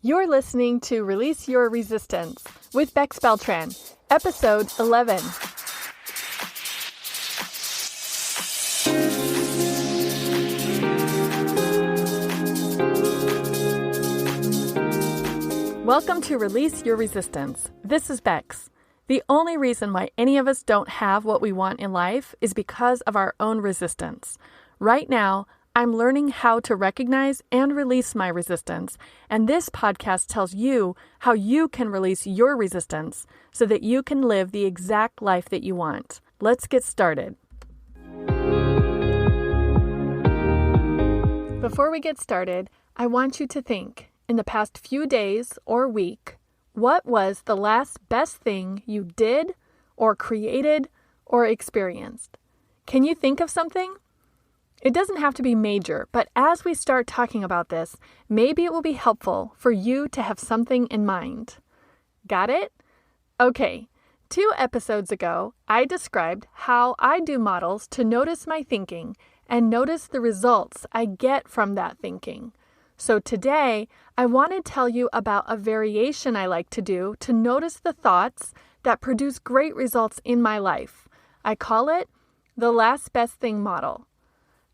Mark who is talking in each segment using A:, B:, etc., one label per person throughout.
A: You're listening to Release Your Resistance with Bex Beltran, Episode 11. Welcome to Release Your Resistance. This is Bex. The only reason why any of us don't have what we want in life is because of our own resistance. Right now, I'm learning how to recognize and release my resistance, and this podcast tells you how you can release your resistance so that you can live the exact life that you want. Let's get started. Before we get started, I want you to think, in the past few days or week, what was the last best thing you did or created or experienced? Can you think of something? It doesn't have to be major, but as we start talking about this, maybe it will be helpful for you to have something in mind. Got it? Okay. 2 episodes ago, I described how I do models to notice my thinking and notice the results I get from that thinking. So today, I want to tell you about a variation I like to do to notice the thoughts that produce great results in my life. I call it the last best thing model.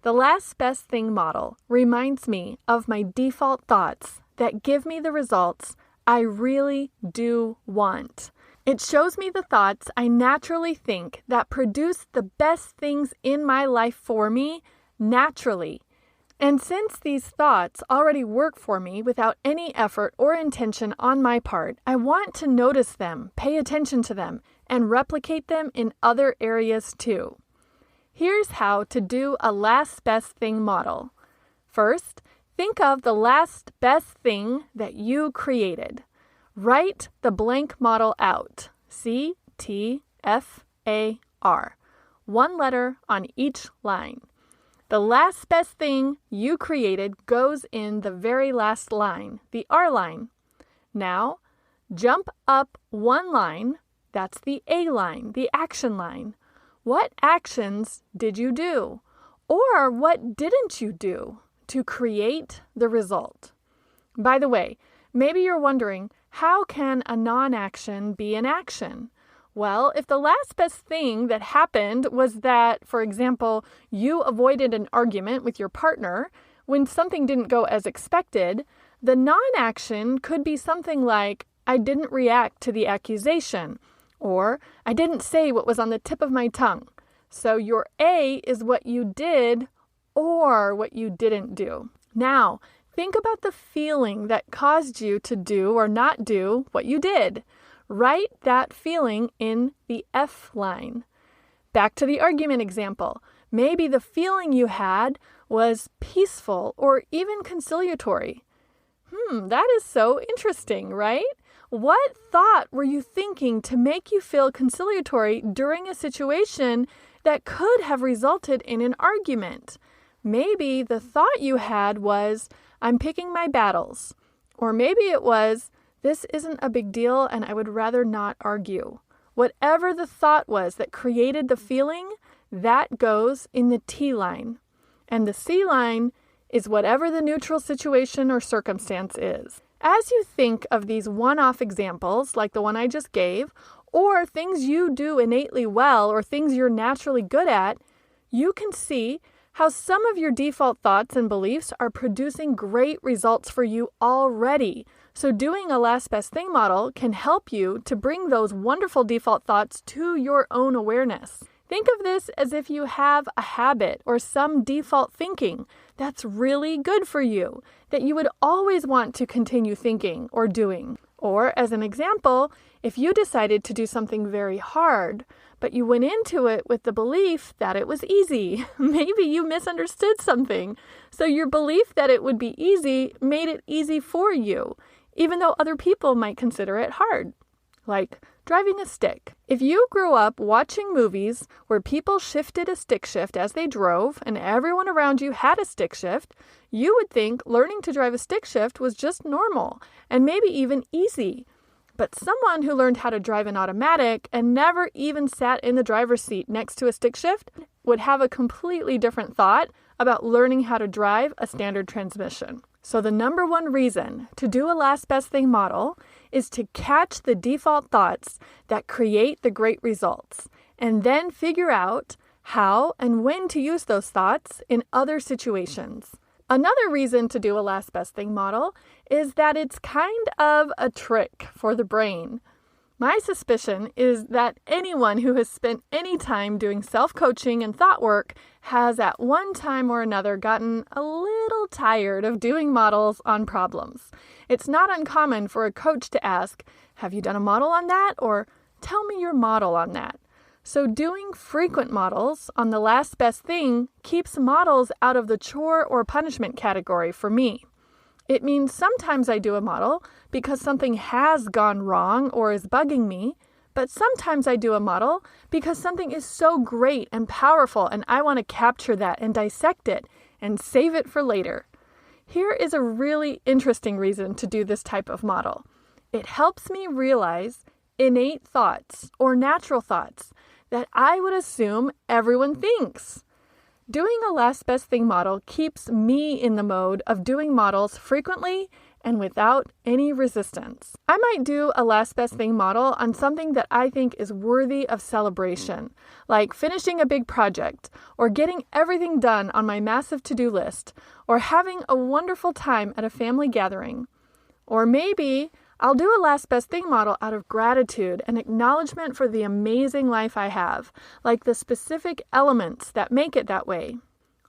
A: The last best thing model reminds me of my default thoughts that give me the results I really do want. It shows me the thoughts I naturally think that produce the best things in my life for me naturally. And since these thoughts already work for me without any effort or intention on my part, I want to notice them, pay attention to them, and replicate them in other areas too. Here's how to do a last best thing model. First, think of the last best thing that you created. Write the blank model out. C-T-F-A-R. 1 letter on each line. The last best thing you created goes in the very last line, the R line. Now, jump up 1 line, that's the A line, the action line. What actions did you do? Or what didn't you do to create the result? By the way, maybe you're wondering, how can a non-action be an action? Well, if the last best thing that happened was that, for example, you avoided an argument with your partner when something didn't go as expected, the non-action could be something like, I didn't react to the accusation, or I didn't say what was on the tip of my tongue. So your A is what you did or what you didn't do. Now, think about the feeling that caused you to do or not do what you did. Write that feeling in the F line. Back to the argument example. Maybe the feeling you had was peaceful or even conciliatory. That is so interesting, right? What thought were you thinking to make you feel conciliatory during a situation that could have resulted in an argument? Maybe the thought you had was, I'm picking my battles. Or maybe it was, this isn't a big deal and I would rather not argue. Whatever the thought was that created the feeling, that goes in the T line. And the C line is whatever the neutral situation or circumstance is. As you think of these one-off examples, like the one I just gave, or things you do innately well or things you're naturally good at, you can see how some of your default thoughts and beliefs are producing great results for you already. So doing a last best thing model can help you to bring those wonderful default thoughts to your own awareness. Think of this as if you have a habit or some default thinking that's really good for you, that you would always want to continue thinking or doing. Or, as an example, if you decided to do something very hard, but you went into it with the belief that it was easy. Maybe you misunderstood something. So your belief that it would be easy made it easy for you, even though other people might consider it hard. Like driving a stick. If you grew up watching movies where people shifted a stick shift as they drove and everyone around you had a stick shift, you would think learning to drive a stick shift was just normal and maybe even easy. But someone who learned how to drive an automatic and never even sat in the driver's seat next to a stick shift would have a completely different thought about learning how to drive a standard transmission. So the number one reason to do a last best thing model is to catch the default thoughts that create the great results, and then figure out how and when to use those thoughts in other situations. Another reason to do a last best thing model is that it's kind of a trick for the brain. My suspicion is that anyone who has spent any time doing self-coaching and thought work has at one time or another gotten a little tired of doing models on problems. It's not uncommon for a coach to ask, "Have you done a model on that?" or "Tell me your model on that." So doing frequent models on the last best thing keeps models out of the chore or punishment category for me. It means sometimes I do a model because something has gone wrong or is bugging me, but sometimes I do a model because something is so great and powerful and I want to capture that and dissect it and save it for later. Here is a really interesting reason to do this type of model. It helps me realize innate thoughts or natural thoughts that I would assume everyone thinks. Doing a last best thing model keeps me in the mode of doing models frequently and without any resistance. I might do a last best thing model on something that I think is worthy of celebration, like finishing a big project, or getting everything done on my massive to-do list, or having a wonderful time at a family gathering. Or maybe I'll do a last best thing model out of gratitude and acknowledgement for the amazing life I have, like the specific elements that make it that way.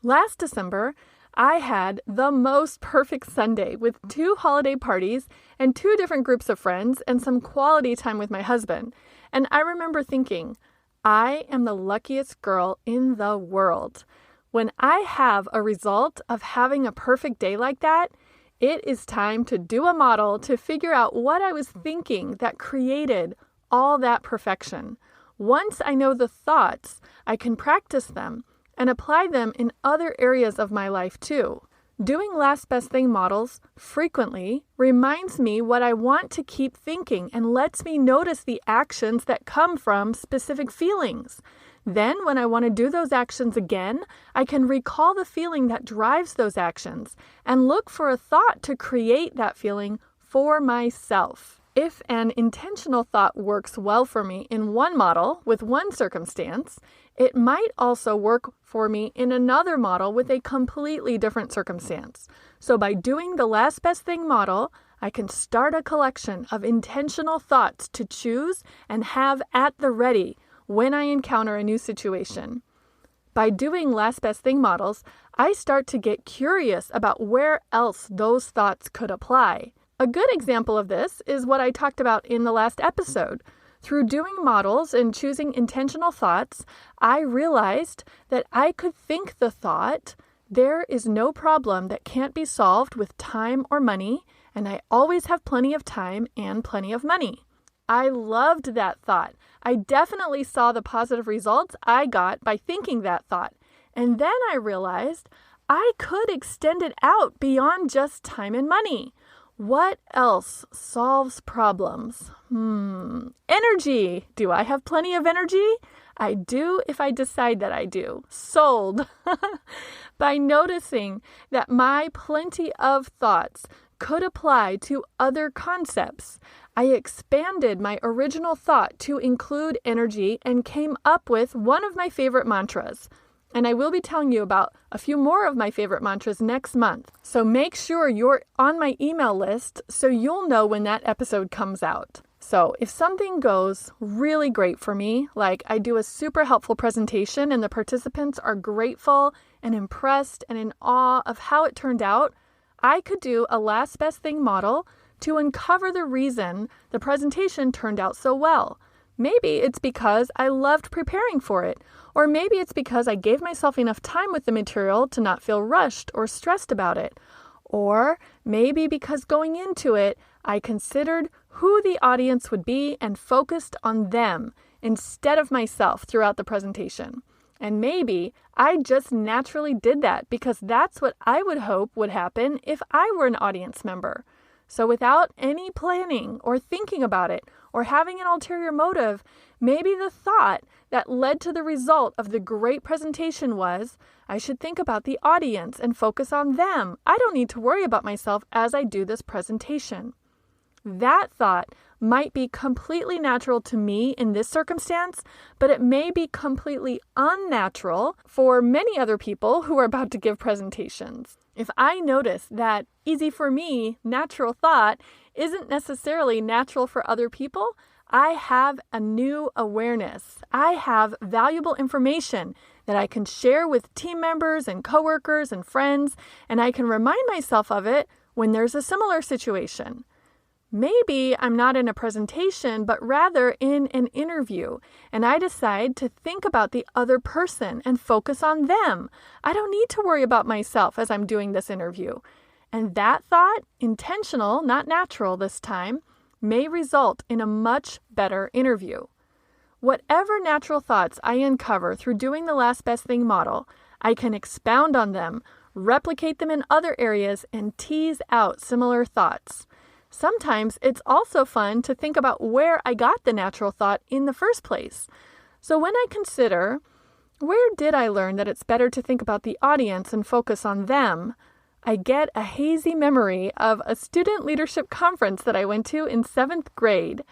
A: Last December, I had the most perfect Sunday with 2 holiday parties and 2 different groups of friends and some quality time with my husband. And I remember thinking, I am the luckiest girl in the world. When I have a result of having a perfect day like that, it is time to do a model to figure out what I was thinking that created all that perfection. Once I know the thoughts, I can practice them and apply them in other areas of my life too. Doing last best thing models frequently reminds me what I want to keep thinking and lets me notice the actions that come from specific feelings. Then, when I want to do those actions again, I can recall the feeling that drives those actions and look for a thought to create that feeling for myself. If an intentional thought works well for me in one model with one circumstance, it might also work for me in another model with a completely different circumstance. So by doing the last best thing model, I can start a collection of intentional thoughts to choose and have at the ready when I encounter a new situation. By doing last best thing models, I start to get curious about where else those thoughts could apply. A good example of this is what I talked about in the last episode. Through doing models and choosing intentional thoughts, I realized that I could think the thought, there is no problem that can't be solved with time or money, and I always have plenty of time and plenty of money. I loved that thought. I definitely saw the positive results I got by thinking that thought. And then I realized I could extend it out beyond just time and money. What else solves problems? Energy. Do I have plenty of energy? I do if I decide that I do. Sold. By noticing that my plenty of thoughts could apply to other concepts, I expanded my original thought to include energy and came up with one of my favorite mantras. And I will be telling you about a few more of my favorite mantras next month. So make sure you're on my email list so you'll know when that episode comes out. So if something goes really great for me, like I do a super helpful presentation and the participants are grateful and impressed and in awe of how it turned out, I could do a last best thing model to uncover the reason the presentation turned out so well. Maybe it's because I loved preparing for it, or maybe it's because I gave myself enough time with the material to not feel rushed or stressed about it. Or maybe because going into it, I considered who the audience would be and focused on them instead of myself throughout the presentation. And maybe I just naturally did that because that's what I would hope would happen if I were an audience member. So without any planning or thinking about it or having an ulterior motive, maybe the thought that led to the result of the great presentation was, I should think about the audience and focus on them. I don't need to worry about myself as I do this presentation. That thought might be completely natural to me in this circumstance, but it may be completely unnatural for many other people who are about to give presentations. If I notice that easy for me, natural thought isn't necessarily natural for other people, I have a new awareness. I have valuable information that I can share with team members and coworkers and friends, and I can remind myself of it when there's a similar situation. Maybe I'm not in a presentation, but rather in an interview, and I decide to think about the other person and focus on them. I don't need to worry about myself as I'm doing this interview. And that thought, intentional, not natural this time, may result in a much better interview. Whatever natural thoughts I uncover through doing the last best thing model, I can expound on them, replicate them in other areas, and tease out similar thoughts. Sometimes it's also fun to think about where I got the natural thought in the first place. So when I consider, where did I learn that it's better to think about the audience and focus on them, I get a hazy memory of a student leadership conference that I went to in 7th grade.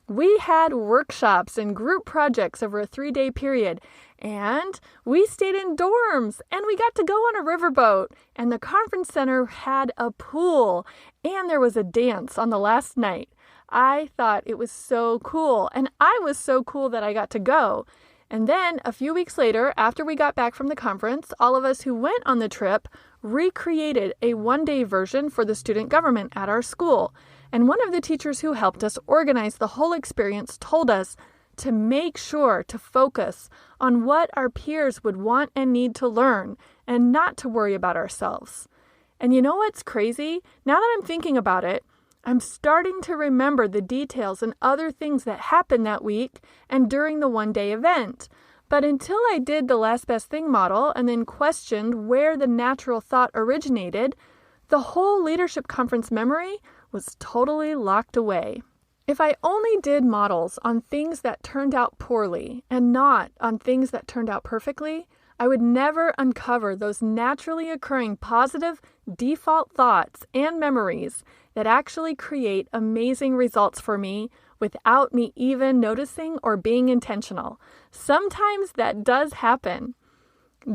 A: We had workshops and group projects over a 3-day period, and we stayed in dorms, and we got to go on a riverboat, and the conference center had a pool, and there was a dance on the last night. I thought it was so cool, and I was so cool that I got to go. And then a few weeks later, after we got back from the conference, all of us who went on the trip recreated a 1-day version for the student government at our school. And one of the teachers who helped us organize the whole experience told us to make sure to focus on what our peers would want and need to learn and not to worry about ourselves. And you know what's crazy? Now that I'm thinking about it, I'm starting to remember the details and other things that happened that week and during the 1-day event. But until I did the last best thing model and then questioned where the natural thought originated, the whole leadership conference memory was totally locked away. If I only did models on things that turned out poorly and not on things that turned out perfectly, I would never uncover those naturally occurring positive default thoughts and memories that actually create amazing results for me without me even noticing or being intentional. Sometimes that does happen.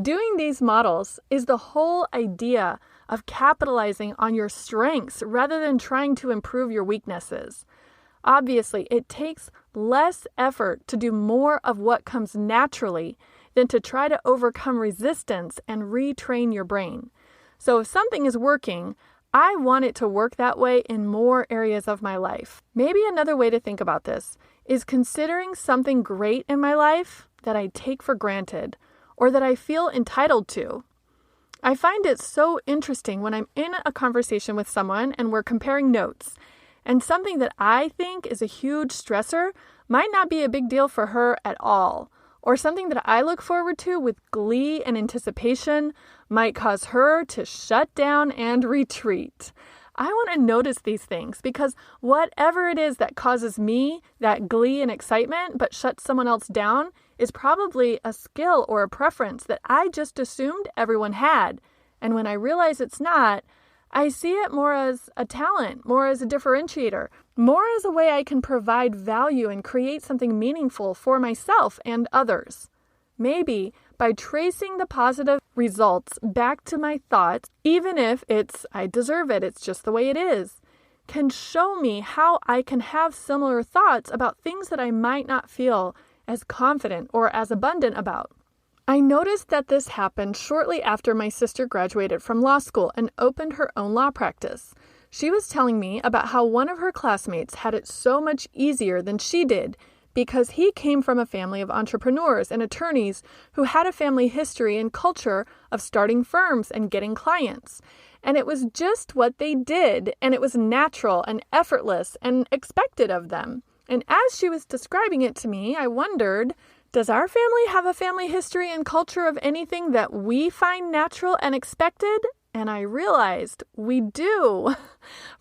A: Doing these models is the whole idea of capitalizing on your strengths rather than trying to improve your weaknesses. Obviously, it takes less effort to do more of what comes naturally than to try to overcome resistance and retrain your brain. So if something is working, I want it to work that way in more areas of my life. Maybe another way to think about this is considering something great in my life that I take for granted or that I feel entitled to. I find it so interesting when I'm in a conversation with someone and we're comparing notes, and something that I think is a huge stressor might not be a big deal for her at all, or something that I look forward to with glee and anticipation might cause her to shut down and retreat. I want to notice these things because whatever it is that causes me that glee and excitement but shuts someone else down is probably a skill or a preference that I just assumed everyone had. And when I realize it's not, I see it more as a talent, more as a differentiator, more as a way I can provide value and create something meaningful for myself and others. Maybe by tracing the positive results back to my thoughts, even if it's, I deserve it, it's just the way it is, can show me how I can have similar thoughts about things that I might not feel as confident or as abundant about. I noticed that this happened shortly after my sister graduated from law school and opened her own law practice. She was telling me about how one of her classmates had it so much easier than she did because he came from a family of entrepreneurs and attorneys who had a family history and culture of starting firms and getting clients. And it was just what they did, and it was natural and effortless and expected of them. And as she was describing it to me, I wondered, does our family have a family history and culture of anything that we find natural and expected? And I realized we do.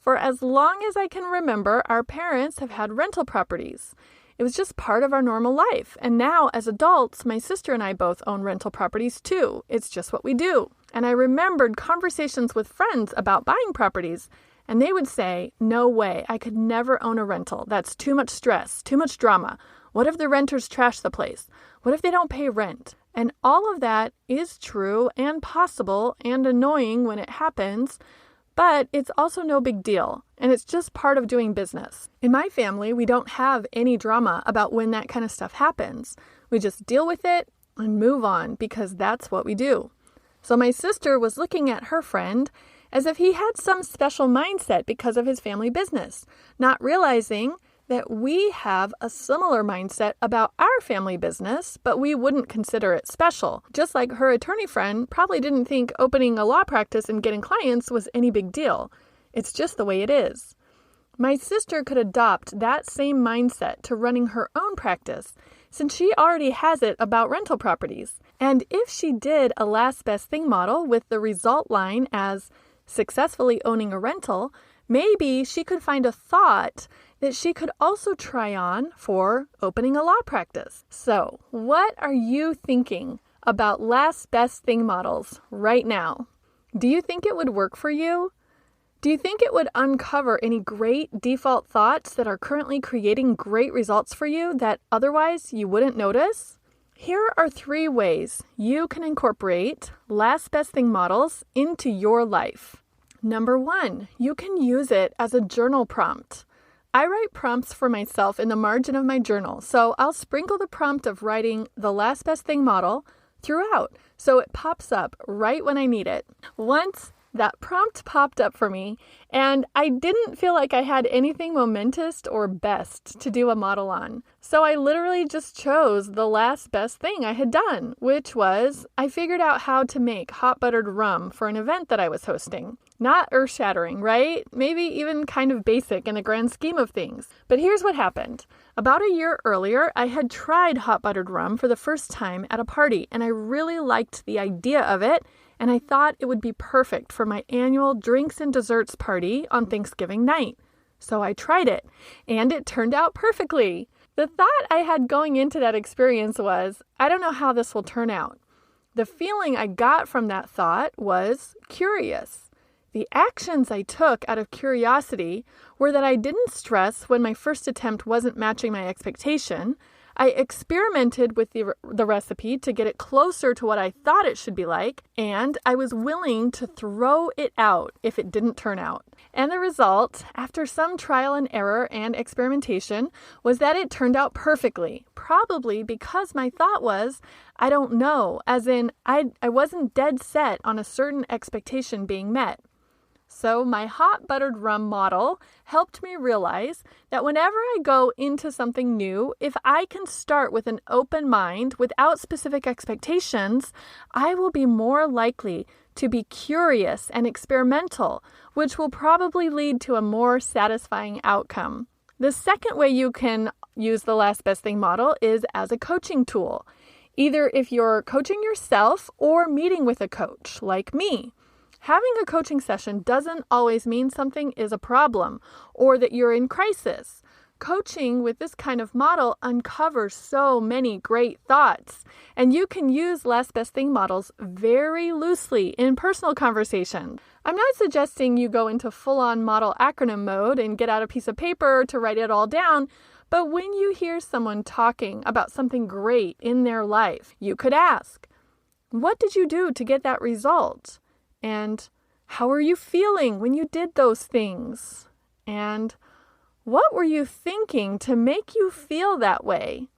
A: For as long as I can remember, our parents have had rental properties. It was just part of our normal life. And now, as adults, my sister and I both own rental properties too. It's just what we do. And I remembered conversations with friends about buying properties, and they would say, "No way, I could never own a rental. That's too much stress, too much drama. What if the renters trash the place? What if they don't pay rent?" And all of that is true and possible and annoying when it happens, but it's also no big deal, and it's just part of doing business. In my family, we don't have any drama about when that kind of stuff happens. We just deal with it and move on because that's what we do. So my sister was looking at her friend as if he had some special mindset because of his family business, not realizing that we have a similar mindset about our family business, but we wouldn't consider it special. Just like her attorney friend probably didn't think opening a law practice and getting clients was any big deal. It's just the way it is. My sister could adopt that same mindset to running her own practice, since she already has it about rental properties. And if she did a last best thing model with the result line as successfully owning a rental, maybe she could find a thought that she could also try on for opening a law practice. So, what are you thinking about last best thing models right now? Do you think it would work for you? Do you think it would uncover any great default thoughts that are currently creating great results for you that otherwise you wouldn't notice? Here are 3 ways you can incorporate last best thing models into your life. Number 1, you can use it as a journal prompt. I write prompts for myself in the margin of my journal, so I'll sprinkle the prompt of writing the last best thing model throughout, so it pops up right when I need it. Once that prompt popped up for me, and I didn't feel like I had anything momentous or best to do a model on. So I literally just chose the last best thing I had done, which was I figured out how to make hot buttered rum for an event that I was hosting. Not earth-shattering, right? Maybe even kind of basic in the grand scheme of things. But here's what happened. About a year earlier, I had tried hot buttered rum for the first time at a party, and I really liked the idea of it, and I thought it would be perfect for my annual drinks and desserts party on Thanksgiving night. So I tried it, and it turned out perfectly. The thought I had going into that experience was, I don't know how this will turn out. The feeling I got from that thought was curious. The actions I took out of curiosity were that I didn't stress when my first attempt wasn't matching my expectation. I experimented with the recipe to get it closer to what I thought it should be like, and I was willing to throw it out if it didn't turn out. And the result, after some trial and error and experimentation, was that it turned out perfectly, probably because my thought was, I don't know, as in I wasn't dead set on a certain expectation being met. So my hot buttered rum model helped me realize that whenever I go into something new, if I can start with an open mind without specific expectations, I will be more likely to be curious and experimental, which will probably lead to a more satisfying outcome. The second way you can use the last best thing model is as a coaching tool, either if you're coaching yourself or meeting with a coach like me. Having a coaching session doesn't always mean something is a problem or that you're in crisis. Coaching with this kind of model uncovers so many great thoughts, and you can use last best thing models very loosely in personal conversations. I'm not suggesting you go into full-on model acronym mode and get out a piece of paper to write it all down, but when you hear someone talking about something great in their life, you could ask, what did you do to get that result? And how are you feeling when you did those things? And what were you thinking to make you feel that way?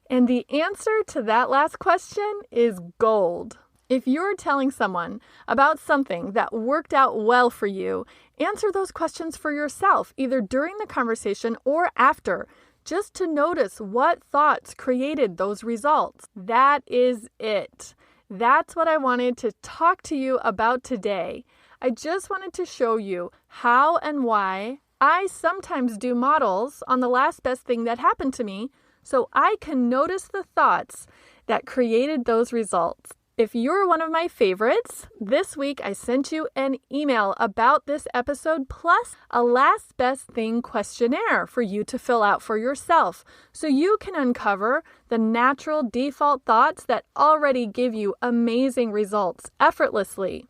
A: And the answer to that last question is gold. If you're telling someone about something that worked out well for you, answer those questions for yourself, either during the conversation or after, just to notice what thoughts created those results. That is it. That's what I wanted to talk to you about today. I just wanted to show you how and why I sometimes do models on the last best thing that happened to me so I can notice the thoughts that created those results. If you're one of my favorites, this week I sent you an email about this episode plus a last best thing questionnaire for you to fill out for yourself so you can uncover the natural default thoughts that already give you amazing results effortlessly.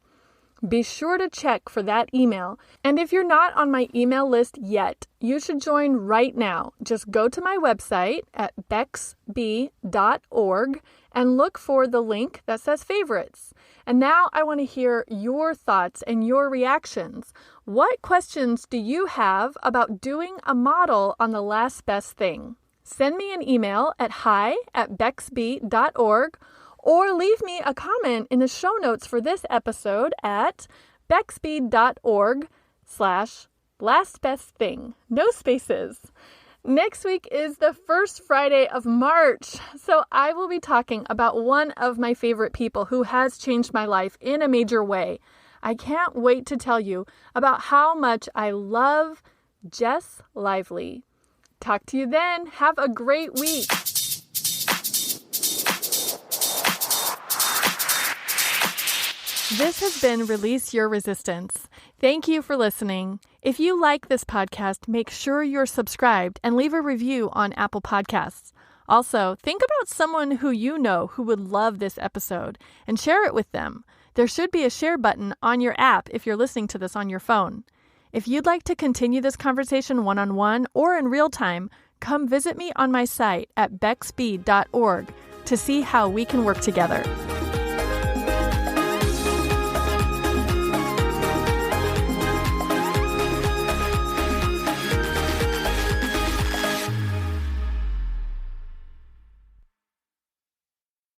A: Be sure to check for that email. And if you're not on my email list yet, you should join right now. Just go to my website at bexb.org and look for the link that says favorites. And now I want to hear your thoughts and your reactions. What questions do you have about doing a model on the last best thing? Send me an email at hi@bexb.org or leave me a comment in the show notes for this episode at bexb.org/lastbestthing. No spaces. Next week is the first Friday of March, so I will be talking about one of my favorite people who has changed my life in a major way. I can't wait to tell you about how much I love Jess Lively. Talk to you then. Have a great week. This has been Release Your Resistance. Thank you for listening. If you like this podcast, make sure you're subscribed and leave a review on Apple Podcasts. Also, think about someone who you know who would love this episode and share it with them. There should be a share button on your app if you're listening to this on your phone. If you'd like to continue this conversation one-on-one or in real time, come visit me on my site at bexb.org to see how we can work together.